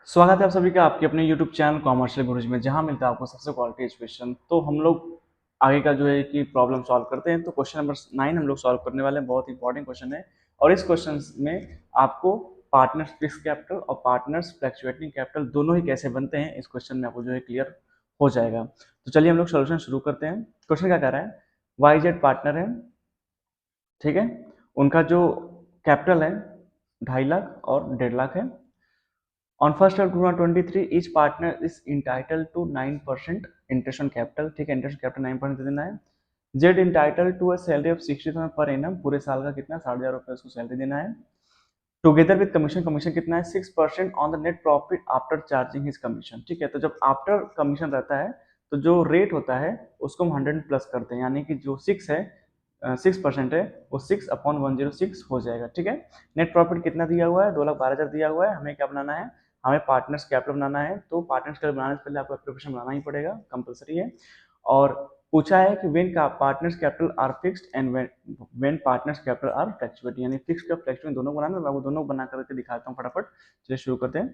स्वागत है आप सभी का आपके अपने YouTube चैनल कॉमर्शियल गुरुज में, जहां मिलता है आपको सबसे क्वालिटी एजुकेशन। तो हम लोग आगे का जो है कि प्रॉब्लम सॉल्व करते हैं। तो क्वेश्चन नंबर 9 हम लोग सॉल्व करने वाले हैं। बहुत इंपॉर्टेंट क्वेश्चन है और इस क्वेश्चन में आपको पार्टनर्स फिक्स कैपिटल और पार्टनर्स फ्लक्चुएटिंग कैपिटल दोनों ही कैसे बनते हैं इस क्वेश्चन में आपको जो है क्लियर हो जाएगा। तो चलिए हम लोग सोल्यूशन शुरू करते हैं। क्वेश्चन क्या कह रहा है, YZ पार्टनर है, ठीक है। उनका जो कैपिटल है 2.5 लाख और 1.5 लाख है। On 1st of 2023, each partner is entitled to 9% interest on capital, ठीक है। इंटरेस्ट कैपिटल 9% देना है। Z entitled to a salary of 60,000 per annum, पूरे साल का कितना 60,000 रुपये उसको सैलरी देना है। टुगेदर विद कमीशन, कमीशन कितना है 6% on the net profit after charging his commission, ठीक है। तो जब आफ्टर कमीशन रहता है तो जो रेट होता है उसको हम 100 प्लस करते हैं, यानी कि जो 6% है वो 6/106 हो जाएगा, ठीक है। नेट प्रॉफिट कितना दिया हुआ है 2,12,000 दिया हुआ है। हमें क्या बनाना है, हमें पार्टनर्स कैपिटल बनाना है। तो पार्टनर्स कैपिटल बनाने से पहले आपको एप्लीकेशन बनाना ही पड़ेगा, कंपलसरी है। और पूछा है कि व्हेन का partners capital R fixed and when partners capital R fluctuating, यानी फिक्स्ड का फ्लक्चुएटिंग दोनों बनाना है। मैं वो दोनों बना करके दिखाता हूँ फटाफट। चलिए शुरू करते हैं।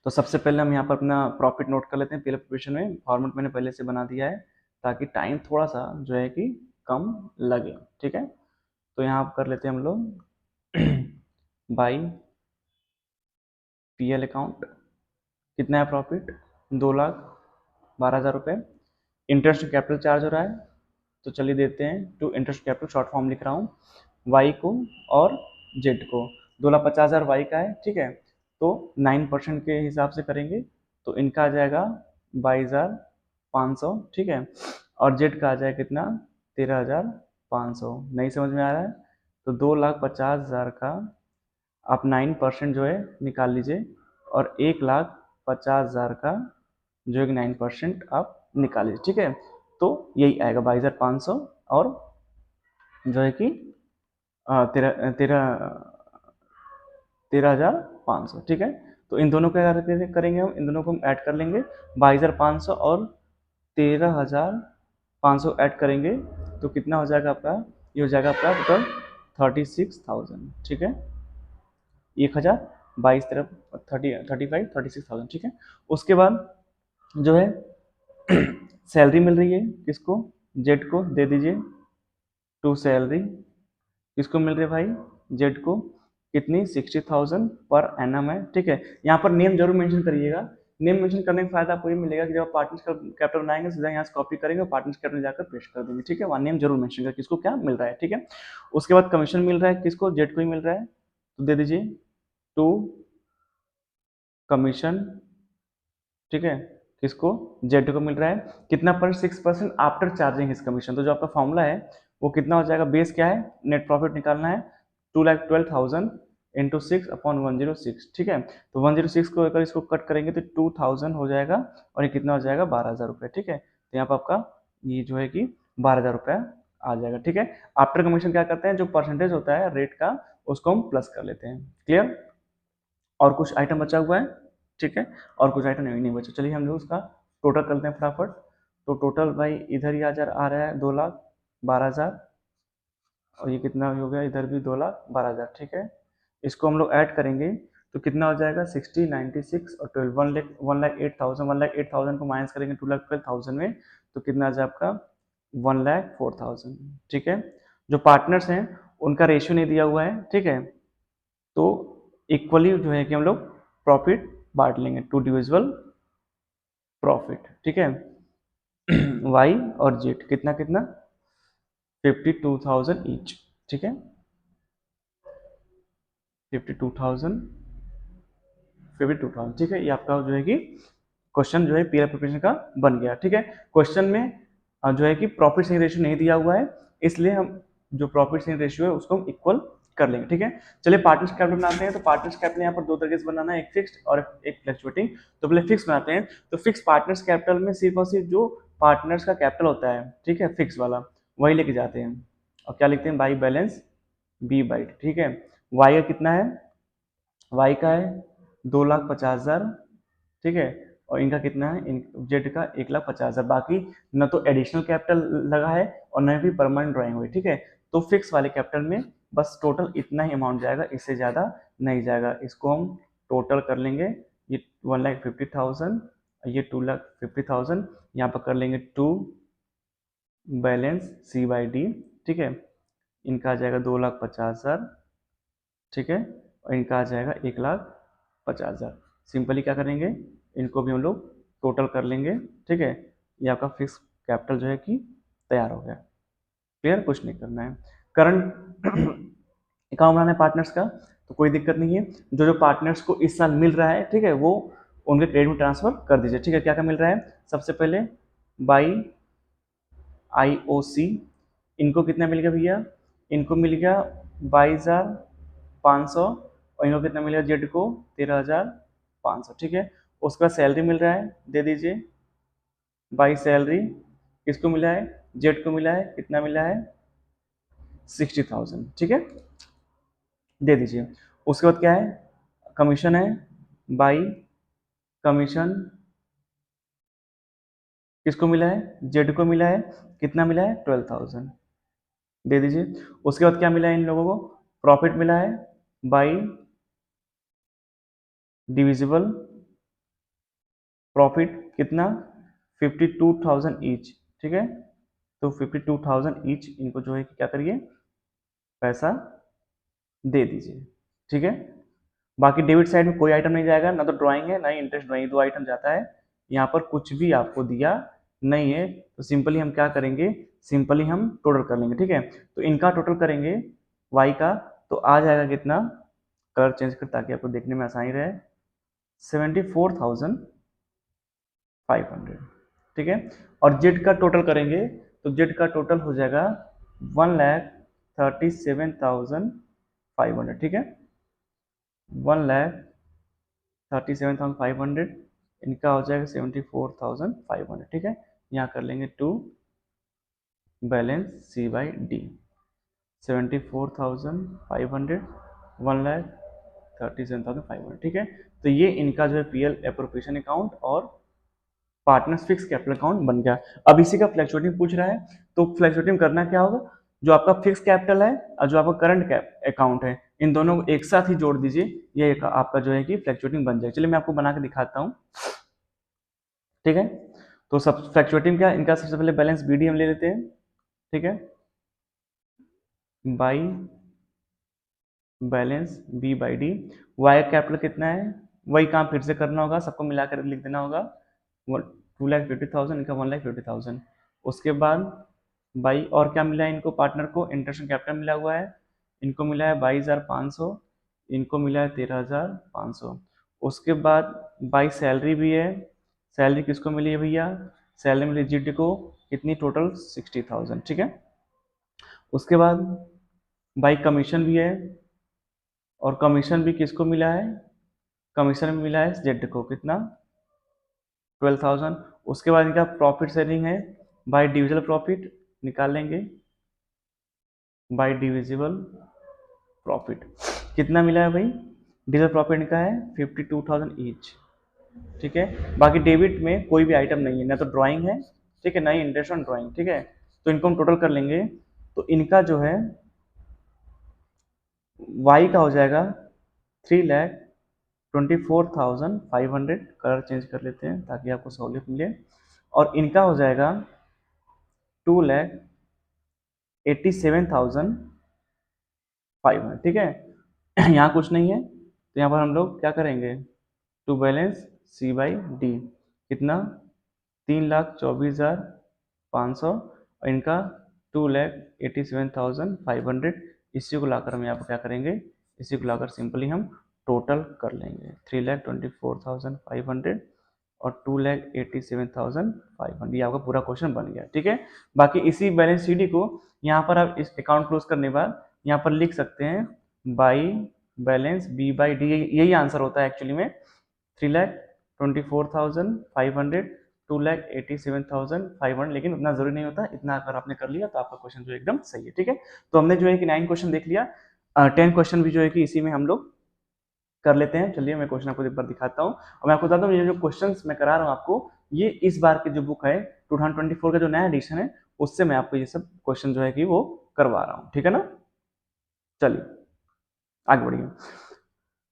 तो सबसे पहले हम यहाँ पर अपना प्रॉफिट नोट कर लेते हैं। पहले प्रिपरेशन में फॉर्मेट मैंने पहले से बना दिया है ताकि टाइम थोड़ा सा जो है कि कम लगे, ठीक है। तो यहाँ कर लेते हैं हम लोग बाई PL अकाउंट। कितना है प्रॉफिट 2,12,000 रुपये। इंटरेस्ट कैपिटल चार्ज हो रहा है तो चलिए देते हैं to interest capital, short form लिख रहा हूँ, वाई को और जेड को। 2,50,000 वाई का है, ठीक है। तो 9% के हिसाब से करेंगे तो इनका आ जाएगा 22,500, ठीक है। और जेड का आ जाएगा कितना 13,500। नहीं समझ में आ रहा है तो 2,50,000 का आप 9% जो है निकाल लीजिए और 1,50,000 का जो है कि 9% आप निकाल लीजिए, ठीक है। तो यही आएगा 22,500 और जो है कि 13,500, ठीक है। तो इन दोनों का करेंगे हम, इन दोनों को हम ऐड कर लेंगे। 22,500 और 13,500 ऐड करेंगे तो कितना हो जाएगा आपका, ये हो जाएगा आपका टोटल 36,000, ठीक है। 1,022 तरफ 35,36,000, ठीक है। उसके बाद जो है सैलरी मिल रही है किसको, जेड को दे दीजिए टू सैलरी। किसको मिल रही है भाई, जेड को। कितनी 60,000 पर एनम है, ठीक है। यहाँ पर नेम जरूर मेंशन करिएगा। नेम मेंशन करने का फायदा आपको ये मिलेगा कि जब आप पार्टनर्स कैपिटल बनाएंगे सीधा यहाँ से कॉपी करेंगे, पार्टनर्स कैपिटल जाकर पेस्ट कर देंगे, ठीक है। वहाँ नेम जरूर मेंशन कर किसको क्या मिल रहा है, ठीक है। उसके बाद कमीशन मिल रहा है किसको, जेड को ही मिल रहा है तो दे दीजिए टू कमीशन, ठीक है। किसको, जेड को मिल रहा है। कितना पर 6% आफ्टर चार्जिंग हिज कमीशन। तो जो आपका फॉर्मूला है वो कितना हो जाएगा, बेस क्या है, नेट प्रॉफिट निकालना है 2,12,000 इंटू 6/106, ठीक है। तो 106 को अगर इसको कट करेंगे तो 2,000 हो जाएगा और ये कितना हो जाएगा 12,000 रुपये, ठीक है। तो यहाँ पर आपका ये जो है कि 12,000 रुपया आ जाएगा, ठीक है। आफ्टर कमीशन क्या करते हैं, जो परसेंटेज होता है रेट का उसको हम प्लस कर लेते हैं। क्लियर। और कुछ आइटम बचा हुआ है, ठीक है। और कुछ आइटम नहीं बचा। चलिए हम लोग उसका टोटल करते हैं फटाफट। तो टोटल भाई इधर ही आ रहा है 2,12,000 और ये कितना हो गया इधर भी 2,12,000, ठीक है। इसको हम लोग ऐड करेंगे तो कितना हो जाएगा 60, 96 और 12 1,08,000। 1,08,000 को माइनस करेंगे 2,12,000 में तो कितना आ जाए आपका 1,04,000, ठीक है। जो पार्टनर्स हैं उनका रेशियो नहीं दिया हुआ है, ठीक है। तो इक्वली जो है कि हम लोग प्रॉफिट बांट लेंगे, टू डिविजिबल प्रॉफिट, ठीक है। वाई और जेड कितना कितना 52,000 ईच, ठीक है। 52,000 52,000, ठीक है। ये आपका जो है कि क्वेश्चन जो है पीआर प्रिपरेशन का बन गया, ठीक है। क्वेश्चन में जो है कि प्रॉफिट शेयरिंग रेशियो नहीं दिया हुआ है, इसलिए हम जो प्रॉफिट शेयरिंग रेशियो है उसको हम इक्वल कर लेंगे, ठीक है। चलिए पार्टनर्स कैपिटल बनाते हैं। तो पार्टनर्स कैपिटल यहाँ पर दो तरीके से बनाना है, एक फिक्स्ड और एक फ्लक्चुएटिंग। तो पहले फिक्स बनाते हैं। तो फिक्स पार्टनर्स कैपिटल में सिर्फ और सिर्फ जो पार्टनर्स का कैपिटल होता है, ठीक है, फिक्स वाला वही लेके जाते हैं। और क्या लिखते हैं, बाई बैलेंस बी बाई, ठीक है। वाई का कितना है, वाई का है 2,50,000, ठीक है। और इनका कितना है, जेड का 1,50,000। बाकी न तो एडिशनल कैपिटल लगा है और न भी परमानेंट ड्राइंग हुई, ठीक है। तो फिक्स वाले कैपिटल में बस टोटल इतना ही अमाउंट जाएगा, इससे ज़्यादा नहीं जाएगा। इसको हम टोटल कर लेंगे ये 1,50,000, ये 2,50,000, यहाँ पर कर लेंगे 2 बैलेंस सी बाई डी, ठीक है। इनका आ जाएगा 2,50,000, ठीक है, और इनका आ जाएगा 1,50,000। सिंपली क्या करेंगे, इनको भी हम लोग टोटल कर लेंगे, ठीक है। ये आपका फिक्स कैपिटल जो है कि तैयार हो गया। क्लियर, कुछ नहीं करना है। करंट अकाउंट बनाना है पार्टनर्स का, तो कोई दिक्कत नहीं है। जो जो पार्टनर्स को इस साल मिल रहा है, ठीक है, वो उनके क्रेडिट में ट्रांसफर कर दीजिए, ठीक है। क्या क्या मिल रहा है, सबसे पहले बाई IOC, इनको कितना मिल गया भैया, इनको मिल गया 22,500, और इनको कितना मिल गया जेड को 13,500, ठीक है। उसका सैलरी मिल रहा है, दे दीजिए बाई सैलरी, किसको मिला है, जेड को मिला है, कितना मिला है 60,000, ठीक है, दे दीजिए। उसके बाद क्या है, कमीशन है, बाई कमीशन किसको मिला है, जेड को मिला है, कितना मिला है 12,000, दे दीजिए। उसके बाद क्या मिला है इन लोगों को, प्रॉफिट मिला है बाई डिविजिबल प्रॉफिट, कितना 52,000 ईच, ठीक है। तो 52,000 ईच इनको जो है कि क्या करिए, पैसा दे दीजिए, ठीक है। बाकी डेबिट साइड में कोई आइटम नहीं जाएगा, ना तो ड्राइंग है ना ही इंटरेस्ट ड्राइंग, 2 आइटम जाता है। यहाँ पर कुछ भी आपको दिया नहीं है, तो सिंपली हम क्या करेंगे, सिंपली हम टोटल कर लेंगे, ठीक है। तो इनका टोटल करेंगे वाई का, तो आ जाएगा कितना, कलर चेंज कर ताकि आपको देखने में आसानी रहे, 74,500, ठीक है। और जेड का टोटल करेंगे, तो जेड का टोटल हो जाएगा 1,37,500, ठीक है, 1,37,500, इनका हो जाएगा 74,500, ठीक है। यहाँ कर लेंगे 2 बैलेंस सी बाई डी, 74,500, 1,37,500, ठीक है। तो ये इनका जो है PL एप्रोप्रिएशन अकाउंट और पार्टनर्स फिक्स कैपिटल अकाउंट बन गया। अब इसी का फ्लैक्चुएटिंग पूछ रहा है, तो फ्लैक्चुएटिंग करना क्या होगा, जो आपका फिक्स कैपिटल है और जो आपका करंट अकाउंट है, इन दोनों को एक साथ ही जोड़ दीजिए, ये आपका जो है कि फ्लैक्चुएटिंग बन जाएगा। चलिए मैं आपको बना के दिखाता हूँ, ठीक है। तो सब फ्लैक्चुएटिंग क्या, इनका सबसे पहले बैलेंस BD हम ले लेते हैं, ठीक है, by balance B by D. Y capital कितना है, वही काम फिर से करना होगा, सबको मिलाकर लिख देना होगा, 2,50,000, इनका 1,50,000। उसके बाद बाई और क्या मिला है इनको, पार्टनर को इंटरेस्ट कैपिटल मिला हुआ है, इनको मिला है 22,500, इनको मिला है 13,500। उसके बाद बाई सैलरी भी है, सैलरी किसको मिली है भैया, सैलरी मिली जीडी को, कितनी टोटल 60,000, ठीक है। उसके बाद बाई कमीशन भी है, और कमीशन भी किसको मिला है, कमीशन में मिला है जेड को, कितना 12,000। उसके बाद इनका प्रॉफिट शेयरिंग है, बाय डिविजिबल प्रॉफिट निकाल लेंगे, बाय डिविजिबल प्रॉफिट कितना मिला है भाई, डिविजिबल प्रॉफिट इनका है 52,000 ईच, ठीक है। बाकी डेबिट में कोई भी आइटम नहीं है, ना तो ड्राइंग है, ठीक है, ना ही इंटरेस्ट ऑन ड्राइंग, ठीक है। तो इनको हम टोटल कर लेंगे, तो इनका जो है वाई का हो जाएगा 3,24,500, कलर चेंज कर लेते हैं ताकि आपको सहूलियत मिले, और इनका हो जाएगा 2,87,500, ठीक है। यहाँ कुछ नहीं है, तो यहाँ पर हम लोग क्या करेंगे, to balance C by D, कितना 3,24,500, और इनका 2,87,500, इसी को लाकर हम यहाँ पर क्या करेंगे, इसी को लाकर सिंपली हम टोटल कर लेंगे, 3,24,500 और 2,87,500, ये आपका पूरा क्वेश्चन बन गया, ठीक है। बाकी इसी बैलेंस CD को यहाँ पर आप इस अकाउंट क्लोज करने के बाद यहाँ पर लिख सकते हैं by balance B by D, यही आंसर होता है एक्चुअली में, 3,24,500, 2,87,500, लेकिन उतना जरूरी नहीं होता, इतना अगर आपने कर लिया तो आपका क्वेश्चन जो एकदम सही है, ठीक है। तो हमने जो है कि 9 क्वेश्चन देख लिया, 10 क्वेश्चन भी जो है कि इसी में हम लोग कर लेते हैं। चलिए मैं क्वेश्चन आपको एक बार दिखाता हूँ, और मैं आपको बताता हूँ ये जो क्वेश्चंस मैं करा रहा हूँ आपको, ये इस बार की जो बुक है 2024 का जो नया एडिशन है, उससे मैं आपको ये सब क्वेश्चन जो है कि वो करवा रहा हूँ, ठीक है ना। चलिए आगे बढ़िए।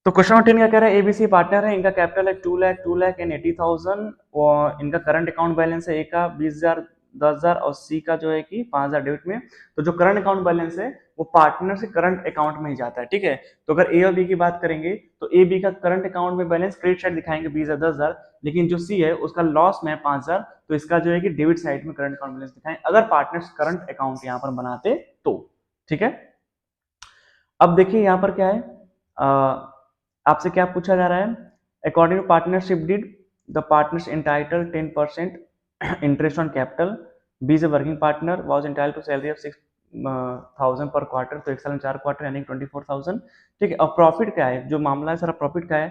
तो क्वेश्चन नंबर 10 क्या कह रहा है, एबीसी पार्टनर है, इनका कैपिटल है 2 लाख एंड 80,000 और इनका करंट अकाउंट बैलेंस है ए का 20,000 10,000 और सी का जो है कि 5,000 डेबिट में। तो जो करंट अकाउंट बैलेंस है वो पार्टनर से करंट अकाउंट में ही जाता है, ठीक है। तो अगर ए और बी की बात करेंगे तो ए बी का करंट अकाउंट में बैलेंस क्रेडिट साइड दिखाएंगे 20,000 10,000, लेकिन जो सी है उसका लॉस में है 5,000, तो इसका जो है कि डेबिट साइड में करंट अकाउंट बैलेंस दिखाएं अगर पार्टनर्स करंट अकाउंट यहाँ पर बनाते तो, ठीक है। अब देखिए यहाँ पर क्या है, आपसे क्या पूछा जा रहा है, according to partnership deed the partners entitle 10% interest on capital, B is a working partner was entitle to salary of 6,000 per quarter, तो एक साल में 4 क्वार्टर यानी 24,000, ठीक है। और प्रॉफिट क्या है, जो मामला है सारा प्रॉफिट का है,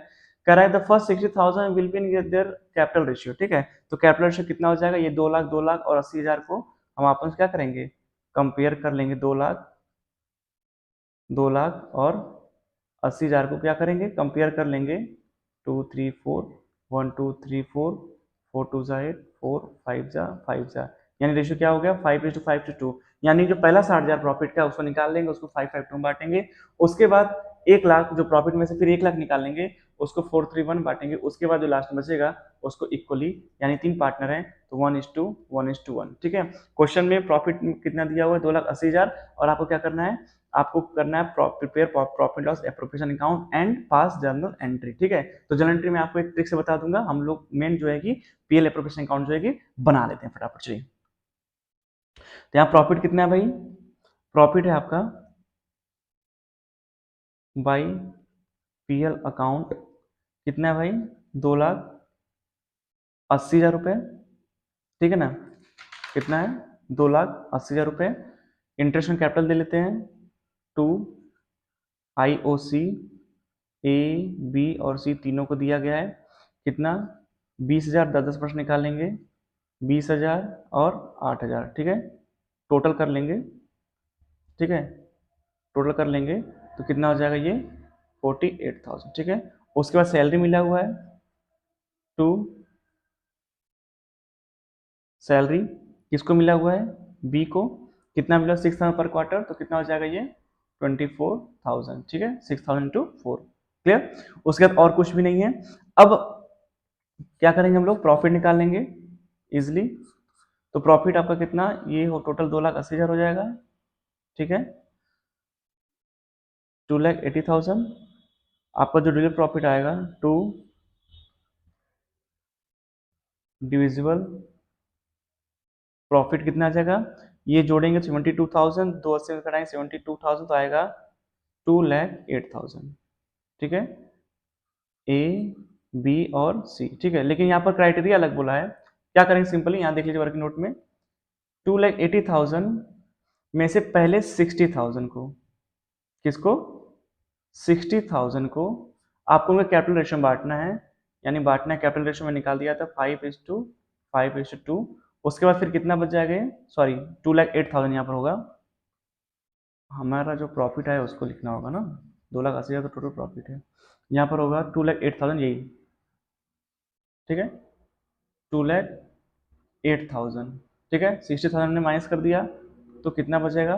कह रहा है the first 60,000 will be in their capital ratio, ठीक है। तो कैपिटल रेशियो कितना हो जाएगा, ये 2 लाख 2 लाख और 80,000 को हम आपस में क्या करेंगे, कंपेयर कर लेंगे, 2 लाख और 80,000 को क्या करेंगे, कंपेयर कर लेंगे, 2 3 4 1 2 3 4 4 2 जा 8 4 5 जा 5 जा, यानी रेशियो क्या हो गया 5:5:2, यानी जो पहला 60,000 प्रॉफिट का उसको निकाल लेंगे, उसको 5:5:2 बांटेंगे, उसके बाद 1 लाख जो प्रॉफिट में से फिर 1 लाख निकालेंगे, उसको 4:3:1 बांटेंगे, उसके बाद जो लास्ट में बचेगा उसको इक्वली, यानी 3 पार्टनर हैं तो 1:1:1, ठीक है। क्वेश्चन में प्रॉफिट कितना दिया हुआ है 2,80,000 और आपको क्या करना है, आपको करना है prepare profit loss appropriation account and pass journal entry, ठीक है। तो जर्नल एंट्री में आपको एक ट्रिक से बता दूंगा, हम लोग मेन जो है कि पीएल एप्रोप्रिएशन अकाउंट जो है कि बना लेते हैं फटाफट। चलिए, तो यहाँ प्रॉफिट कितना है भाई, प्रॉफिट है आपका बाई पीएल अकाउंट कितना है भाई, 2,80,000 रुपये, ठीक है ना, कितना है 2,80,000 रुपये। इंटरेस्ट ऑन कैपिटल दे लेते हैं 2, आईओसी ए बी और सी तीनों को दिया गया है, कितना 20,000 10% निकालेंगे, 20,000 और 8,000, ठीक है, टोटल कर लेंगे, ठीक है, टोटल कर लेंगे तो कितना हो जाएगा ये 48,000, ठीक है। उसके बाद सैलरी मिला हुआ है 2, सैलरी किसको मिला हुआ है, बी को, कितना मिला 6,000 पर क्वार्टर, तो कितना हो जाएगा ये 24,000, ठीक है, 6,000 इंटू 4, क्लियर। उसके बाद और कुछ भी नहीं है। अब क्या करेंगे हम लोग, प्रॉफिट निकाल लेंगे इजिली, तो प्रॉफिट आपका कितना, ये हो टोटल 2,80,000 हो जाएगा, ठीक है, 2,80,000। आपका जो डेली प्रॉफिट आएगा 2 डिविजिबल प्रॉफिट कितना आ जाएगा, ये जोड़ेंगे 72,000, 280 में घटाएंगे 72,000 तो आएगा 2,08,000, ठीक है, ए बी और सी, ठीक है। लेकिन यहाँ पर क्राइटेरिया अलग बोला है, क्या करेंगे सिंपली यहाँ देख लीजिए वर्किंग नोट में, 2,80,000 में से पहले 60,000 को, किसको 60,000 को आपको उनका कैपिटल रेशियो बांटना है, यानी बांटना है, कैपिटल रेशियो में निकाल दिया था 5:5:2, उसके बाद फिर कितना बच जाएगा, सॉरी 2,08,000 यहाँ पर होगा, हमारा जो प्रॉफिट है उसको लिखना होगा ना, 2,80,000 तो टोटल प्रॉफिट है, यहाँ पर होगा 2,08,000 यही, ठीक है, 2,08,000, ठीक है, 60,000 ने माइनस कर दिया तो कितना बचेगा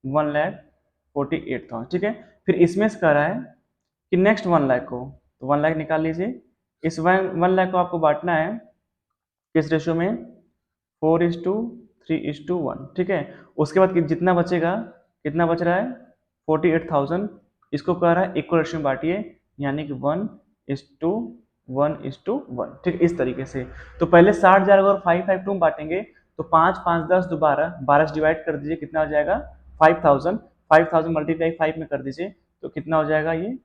1,48,000, ठीक है। फिर इसमें से कह रहा है कि नेक्स्ट 1 लाख को, तो 1 लाख निकाल लीजिए, इस 1 लाख को आपको बांटना है किस रेशियो में, 4:3:1, ठीक है। उसके बाद जितना बचेगा, कितना बच रहा है 48,000, इसको कह रहा है इक्वल रेशियो में बांटिए, यानी कि 1:1:1, ठीक है, इस तरीके से। तो पहले 60,000 अगर 5:5:2 बांटेंगे तो 5 5 10 12 12 से डिवाइड कर दीजिए, कितना हो जाएगा 5,000, 5,000 मल्टीप्लाई 5 में कर दीजिए तो कितना हो जाएगा ये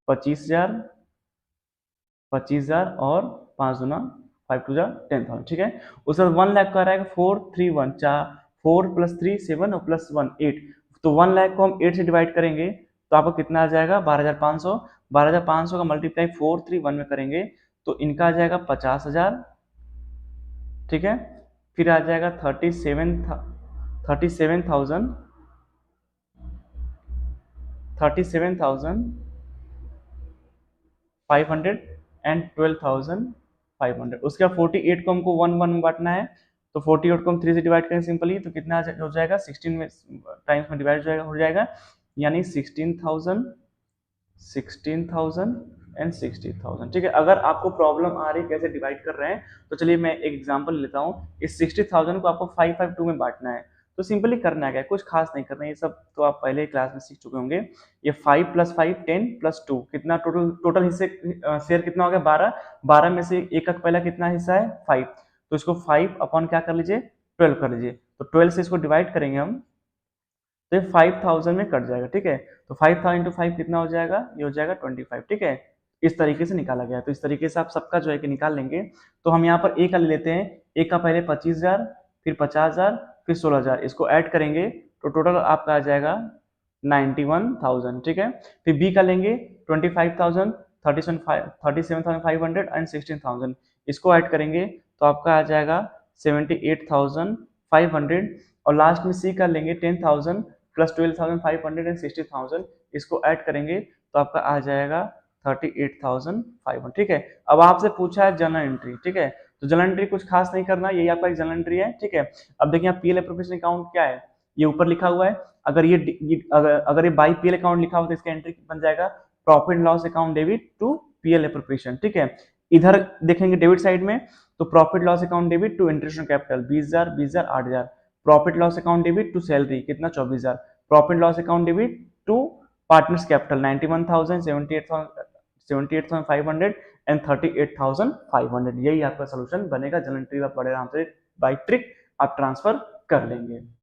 25,000, 25,000 और 5 दूना 5 2 10,000, ठीक है। उसके बाद 1 लाख का रहेगा 4:3:1, 4 + 3 7 और +1 8, तो 1 लाख को हम 8 से डिवाइड करेंगे तो आपको कितना आ जाएगा 12,500, 12,500 का मल्टीप्लाई 4:3:1 में करेंगे तो इनका आ जाएगा 50,000, ठीक है। फिर आ जाएगा 37,000 500 एंड 12,500। उसके बाद 48 को हमको 1 में बांटना है, तो 48 को हम 3 से डिवाइड करें सिंपली तो कितना हो जाएगा 16 में टाइम्स में डिवाइड हो जाएगा, यानी 16,000 16,000 एंड 60,000। ठीक है, अगर आपको प्रॉब्लम आ रही है कैसे डिवाइड कर रहे हैं, तो चलिए मैं एक एग्जांपल लेता हूँ। इस 60,000 को आपको 552 में बांटना है। तो सिंपली करना है, कुछ खास नहीं करना है, ये सब तो आप पहले क्लास में सीख चुके होंगे। ये 5 + 5 10 + 2 कितना, टोटल टोटल हिस्से शेयर कितना हो गया 12। 12 में से एक का पहला कितना हिस्सा है 5, तो इसको 5 अपॉन क्या कर लीजिए 12 कर लीजिए। तो 12 से इसको डिवाइड करेंगे हम, तो ये 5000 में कट जाएगा। ठीक है, तो 5000 × 5 कितना हो जाएगा, ये हो जाएगा 25। ठीक है, इस तरीके से निकाला गया। तो इस तरीके से आप सबका जो है कि निकाल लेंगे। तो हम यहाँ पर ए का ले लेते हैं। ए का पहले 25,000, फिर 50,000, फिर 16,000, इसको ऐड करेंगे तो टोटल आपका आ जाएगा 91,000। ठीक है, फिर बी का लेंगे 25,000, 37,500 एंड 16,000, इसको ऐड करेंगे तो आपका आ जाएगा 78,500। और लास्ट में सी का लेंगे 10,000 प्लस 12,500 एंड 60,000, इसको ऐड करेंगे तो आपका आ जाएगा 38,500। ठीक है, अब आपसे पूछा है जनरल एंट्री। ठीक है, तो जनरल एंट्री कुछ खास नहीं करना, यही आपका एक जनरल एंट्री है। ठीक है, अब देखिए पीएल एप्रोप्रिएशन अकाउंट क्या है, ये ऊपर लिखा हुआ है। अगर ये बाई पीएल अकाउंट लिखा हुआ तो इसका एंट्री बन जाएगा profit loss account debit to PL appropriation. ठीक है, इधर देखेंगे डेबिट साइड में, तो profit loss account debit to interest on capital 20,000, 20,000, 8,000। Profit loss account debit to salary कितना 24,000। Profit loss account debit to partners capital 91,000, 78,500 and 38,500। यही आपका solution बनेगा। जनरल एंट्री आप बड़े आराम से बाई ट्रिक आप ट्रांसफर कर लेंगे।